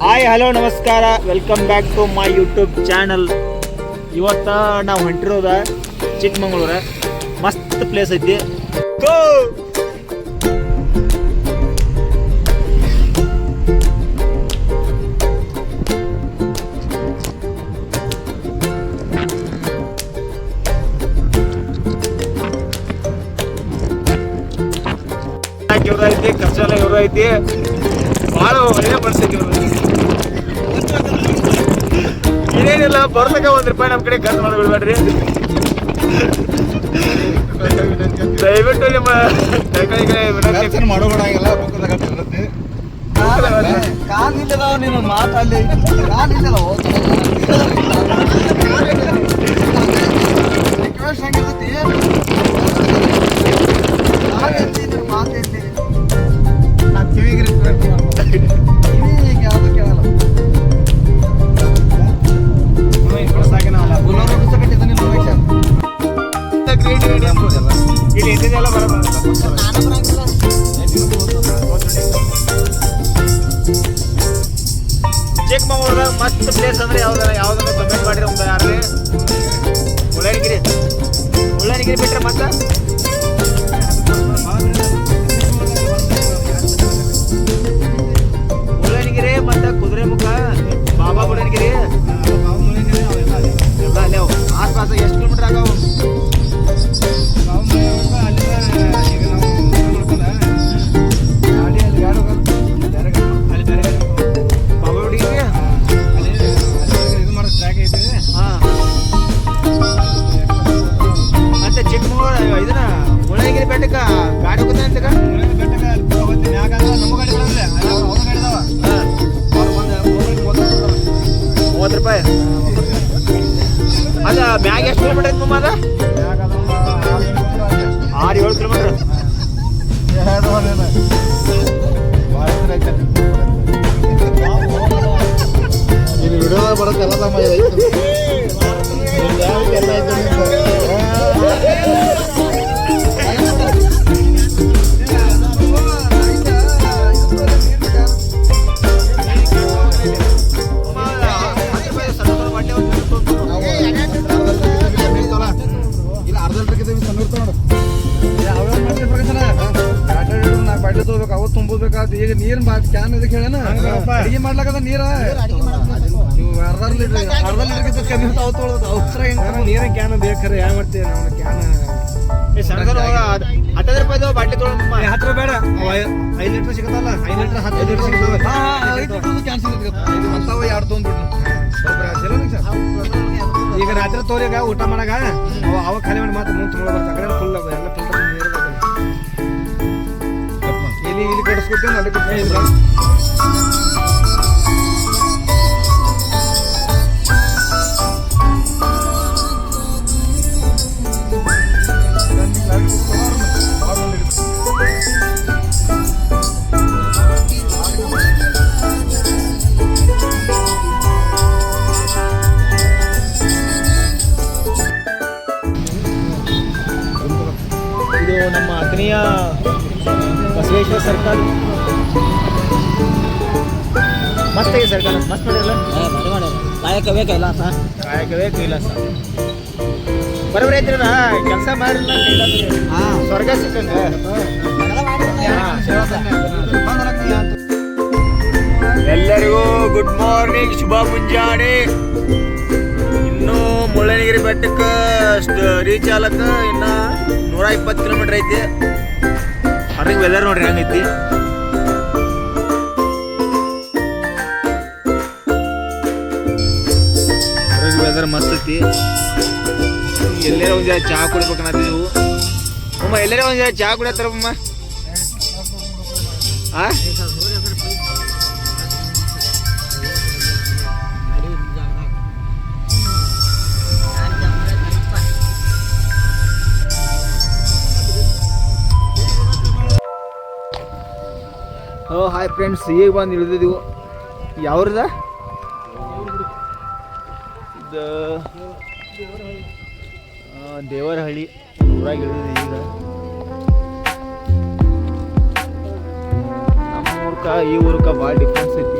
Hi hello ನಮಸ್ಕಾರ, welcome back to my YouTube channel. ಇವತ್ತು ನಾವು ಹೊಂಟಿರೋದ ಚಿಕ್ಕಮಂಗ್ಳೂರ. ಮಸ್ತ್ ಪ್ಲೇಸ್ ಐತಿ. ಗೋ ಇವ್ರ ಐತಿ, ಖರ್ಚೆಲ್ಲ ಇವ್ರ ಐತಿ. ಭಾಳ ಒಳ್ಳೆ ಪರಿಸ್ಥಿತಿ. ಏನೇನಿಲ್ಲ, ಬರ್ತಕ್ಕ ₹1 ನಮ್ಮ ಕಡೆ ಖರ್ಚು ಮಾಡಿ ಬಿಡ್ಬೇಡ್ರಿ. ದಯವಿಟ್ಟು ನಿಮ್ಮ ವಿನಂತಿ ಮಾಡೋದಾಗಿಲ್ಲ. ನೀನು ಮಾತಲ್ಲಿ ನಾನು ಕಿವಿಗೆ ರಿಕ್ವೆಸ್ಟ್ ಕಿವಿಗೆ ಯಾವುದು ಕೇಳಲ್ಲ. ಇಲ್ಲಿ ಎಂಟಿದೆಲ್ಲ ಚಿಕ್ಕಮಂಗ್ಳೂರಾಗ ಮಸ್ತ್ ಪ್ಲೇಸ್ ಅಂದ್ರೆ ಯಾವ್ದಾರ ಕಮೆಂಟ್ ಮಾಡಿರಿ. ಒಂದು ಯಾರೇ ಮುಳ್ಳಯ್ಯನಗಿರಿ ಬಿಟ್ರೆ ಮತ್ತೆ ಮುಳ್ಳಯ್ಯನಗಿರಿ ಮತ್ತು ಕುದುರೆಮುಖ, ಬಾಬಾ ಮುಳ್ಳಯ್ಯನಗಿರಿ ಎಲ್ಲ ಅಲ್ಲೇ ಆಸ್ಪಾಸ. ಎಷ್ಟು ಕಿಲೋಮೀಟರ್ ಆಗವು? ಮತ್ತೆ ಚಿಕ್ಕಮಂಗ್ಳೂರು ಇದನ್ನ ಮುಳ್ಳಯ್ಯನಗಿರಿ ಬೆಟ್ಟಕ್ಕೆ ಗಾಡಿ ಹೋಗುತ್ತೆ ಅಂತ ₹30. ಅದ ಮ್ಯಾಗ ಎಷ್ಟು ಕಿಲೋಮೀಟರ್ ಐತಿ ಮಮ್ಮ? ಅದ 6-7 ಕಿಲೋಮೀಟರ್. ಇದು ವಿಡಿಯೋದಾಗ ಬರೋಕ್ಕೆಲ್ಲ ತಮ್ಮ ಬಾಟ್ಲಿ ತಗೋಬೇಕು, ಅವತ್ತು ತುಂಬಬೇಕಾದ. ಈಗ ನೀರ್ ಕ್ಯಾನ್ ಇದಕ್ಕೆ ಹೇಳೇನ ಅಡಿಗೆ ಮಾಡ್ಲಾಕದ ನೀರ ನೀವು ಅರ್ಧ ಲೀಟರ್ ಕಮ್ಮಿ ಅವತ್ತು ಅವಸರ ಹೆಂಗ ನೀರ ಕ್ಯಾನ್ ಬೇಕಾರೆ ಯಾವ ಮಾಡ್ತೀವಿ ನಾವು ಕ್ಯಾನ್ ₹10 ಬಾಟ್ಲಿ ತೊಗೊಂಡು ಹತ್ರ ಬೇಡ. 5 ಲೀಟರ್ ಸಿಗತ್ತಲ್ಲ, 5 ಲೀಟರ್ 10 ಲೀಟರ್ ಸಿಗ್ತಾವೆ. 5 ಲೀಟರ್ ಕ್ಯಾನ್ಸಲ್ ಅಂತಾವ 2 ತೊಗೊಂಡ್ಬಿಡ್ಲಿ. ಈಗ ರಾತ್ರಿ ತೋರಿಗ ಊಟ ಮಾಡಾಗ ಅವಾಗ ಖಾಲಿ ಮಾಡಿ ಮಾತ್ರ ಮುಂದೆ ತೊಗೊಂಡು ಬರ್ತಾರೆ. ಫುಲ್ ಎಲ್ಲ ಫಿಲ್ಟರ್ ನೀರು ಇಲ್ಲಿ ಕಡಿಸ್ಕೊತೀನಿ ಅದಕ್ಕೆ ಇದು ನಮ್ಮ ಅಥಣಿಯ ಬಸವೇಶ್ವರ ಸರ್ಕಲ್. ಮಸ್ತ್ ಆಗಿದೆ ಸರ್ಕಲ್, ಮಸ್ತ್ ಮಾಡಿರಲ್ಲ. ಕಾಯಕವೇ ಕೈಲಾಸ. ಕಾಯಕವೇ ಕೈಲಾಸ. ಬರೋಬ್ಬರಿ ಐತಿರಲ್ಲ, ಕೆಲಸ ಮಾಡಿರಲ್ಲ ಕೈಲಾಸ. ಸ್ವರ್ಗ ಸಿಕ್ಕಂಗ. ಎಲ್ಲರಿಗೂ ಗುಡ್ ಮಾರ್ನಿಂಗ್, ಶುಭ ಮುಂಜಾನೆ. ಇನ್ನೂ ಮುಳ್ಳಯ್ಯನಗಿರಿ ಬೆಟ್ಟಕ್ಕೆ ರೀಚ್ ಆಗ್ಲಕ್ಕ ಇನ್ನು 120 ಕಿಲೋಮೀಟರ್ ಐತಿ. ಹೊರಗೆ ವೆದರ್ ನೋಡ್ರಿ ಹಂಗೈತಿ. ಹೊರಗೆ ವೆದರ್ ಮಸ್ತ್ ಐತಿ. ಎಲ್ಲರ ಒಂದು ಜಾಗ ಚಹಾ ಕುಡಿಬೇಕನ್ನತ್ತೀವಿ ಅಮ್ಮ. ಎಲ್ಲರ ಒಂದು ಜಾಗ ಚಹಾ ಕುಡಿಯತ್ತಾರಮ್ಮ. ಹಾಯ್ ಫ್ರೆಂಡ್ಸ್, ಈಗ ಬಂದು ಇಳಿದಿದ್ದೀವಿ. ಯಾವ್ರದ ಇದು? ದೇವರಹಳ್ಳಿ ಊರಾಗ ಇಳಿದಿದ್ದೀವಿ ಈಗ. ನಮ್ಮ ಊರ್ಕ ಈ ಊರ್ಕ ಭಾಳ ಡಿಫ್ರೆನ್ಸ್ ಐತಿ.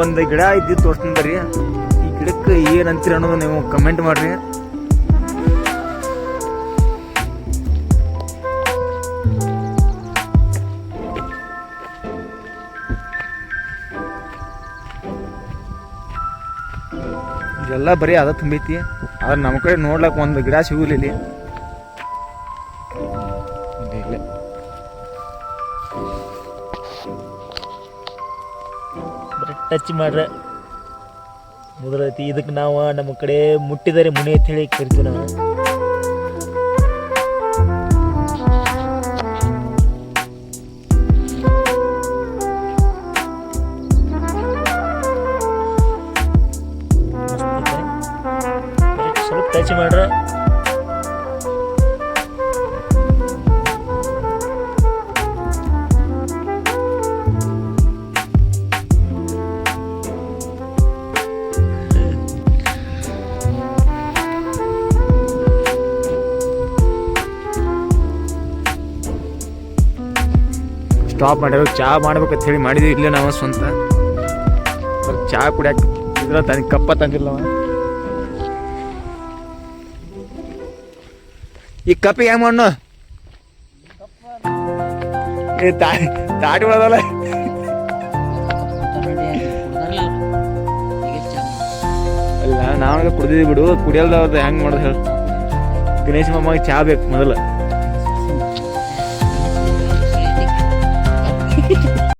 ಒಂದು ಗಿಡ ಇದ್ದು ತೋರಿಸ್ತೀನಿ ಬರ್ರಿ. ಈ ಗಿಡಕ್ಕೆ ಏನಂತೀರ ಅನ್ನೋದು ನೀವು ಕಮೆಂಟ್ ಮಾಡ್ರಿ. ಇದೆಲ್ಲ ಬರೀ ಅದ ತುಂಬೈತಿ. ಆದ್ರೆ ನಮ್ಮ ಕಡೆ ನೋಡ್ಲಕ್ಕ ಒಂದು ಗಿಡ ಸಿಗಲಿಲ್ಲ. ಟಚ್ ಮಾಡ್ರೆ ಮುದ್ರೈತಿ. ಇದಕ್ಕೆ ನಾವು ನಮ್ಮ ಕಡೆ ಮುಟ್ಟಿದರೆ ಮುನಿ ಅಂತ ಹೇಳಿ ಕರಿತೀವಿ ನಾವು. ಸ್ವಲ್ಪ ಟಚ್ ಮಾಡ್ರೆ ಸ್ಟಾಪ್ ಮಾಡಿರೋ ಚಹಾ ಮಾಡ್ಬೇಕಂತ ಹೇಳಿ ಮಾಡಿದ್ವಿ ಇಲ್ಲೇ ನಾವು ಸ್ವಂತ. ಚಹಾ ಕುಡಿಯಕ್ಕೆ ಇದ್ರ ತನಗೆ ಕಪ್ಪ ತಂದಿಲ್ಲ ಅವ. ಈ ಕಪ್ಪಿಗೆ ಹೆಂಗ್ ಮಣ್ಣು ಏ ತಾಟಿ ಒಳದಲ್ಲ. ಅಲ್ಲ ನಾವು ಕುಡ್ದಿದ್ವಿ ಬಿಡು, ಕುಡಿಯಲ್ದ ಹೆಂಗ್ ಮಾಡೋದು ಹೇಳಿ. ಗಣೇಶ ಮಾಮಗೆ ಚಹಾ ಬೇಕು ಮೊದಲು.